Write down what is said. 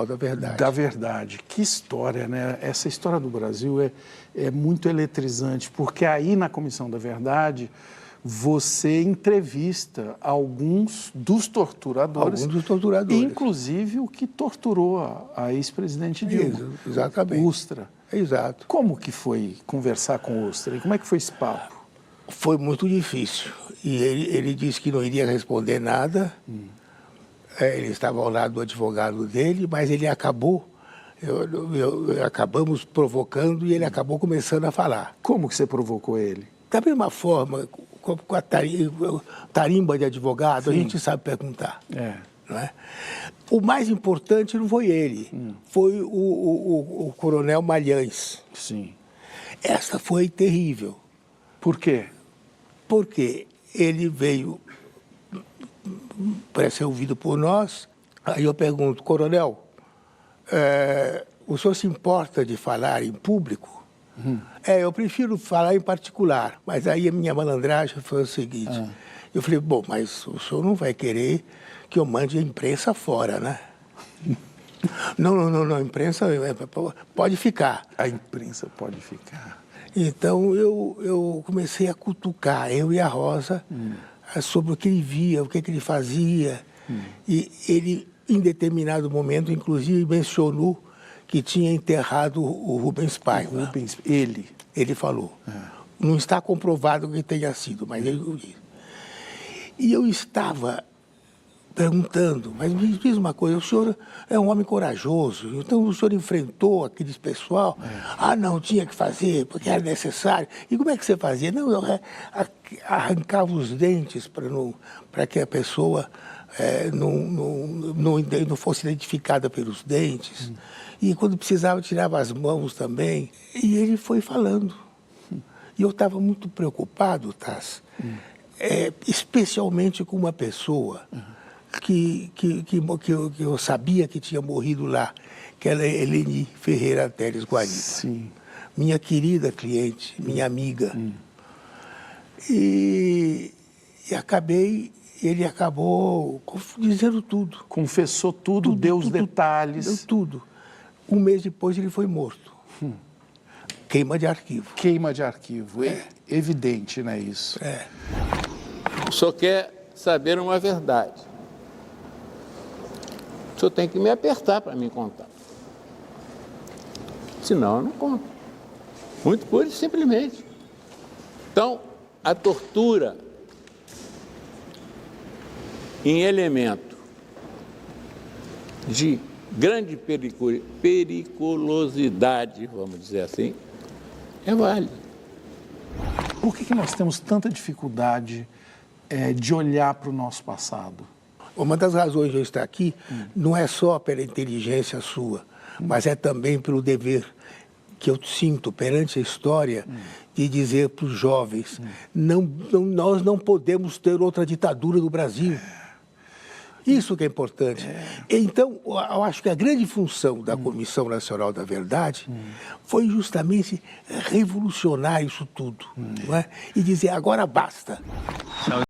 Da Verdade. Da Verdade. Que história, né? Essa história do Brasil é muito eletrizante, porque aí na Comissão da Verdade você entrevista alguns dos torturadores. Alguns dos torturadores. Inclusive o que torturou a ex-presidente Dilma. Exatamente. Ustra. Exato. Como que foi conversar com o Ustra? E como é que foi esse papo? Foi muito difícil. E ele disse que não iria responder nada. Ele estava ao lado do advogado dele, mas ele acabou, acabamos provocando e ele acabou começando a falar. Como que você provocou ele? Da mesma forma, com a tarimba de advogado, sim, a gente sabe perguntar. Não é? O mais importante não foi ele, foi o coronel Malhães. Sim. Essa foi terrível. Por quê? Porque ele veio para ser ouvido por nós. Aí eu pergunto, coronel, o senhor se importa de falar em público? Eu prefiro falar em particular. Mas aí a minha malandragem foi o seguinte. Eu falei, bom, mas o senhor não vai querer que eu mande a imprensa fora, né? Não, a imprensa pode ficar. A imprensa pode ficar. Então eu comecei a cutucar, eu e a Rosa, sobre o que ele via, o que ele fazia. E ele, em determinado momento, inclusive, mencionou que tinha enterrado o Rubens Paiva. Ele falou. Não está comprovado que tenha sido, mas ele disse. E eu estava perguntando, mas me diz uma coisa, o senhor é um homem corajoso, então o senhor enfrentou aqueles pessoal? Não, tinha que fazer, porque era necessário. E como é que você fazia? Não, eu arrancava os dentes para que a pessoa não fosse identificada pelos dentes. E quando precisava, tirava as mãos também. E ele foi falando. E eu estava muito preocupado, Tass, especialmente com uma pessoa que eu sabia que tinha morrido lá, que era Eleni Ferreira Teles Guariba. Sim. Minha querida cliente, minha amiga. E ele acabou dizendo tudo. Confessou tudo, deu os detalhes. Deu tudo. Um mês depois ele foi morto. Queima de arquivo. Queima de arquivo. Evidente, não é isso? O senhor quer saber uma verdade. O senhor tem que me apertar para me contar. Senão eu não conto. Muito pura e simplesmente. Então, a tortura em elemento de grande periculosidade, vamos dizer assim, é válida. Por que nós temos tanta dificuldade de olhar para o nosso passado? Uma das razões de eu estar aqui não é só pela inteligência sua, mas é também pelo dever que eu sinto perante a história de dizer para os jovens, nós não podemos ter outra ditadura no Brasil. Isso que é importante. Então, eu acho que a grande função da Comissão Nacional da Verdade foi justamente revolucionar isso tudo, não é? E dizer, agora basta.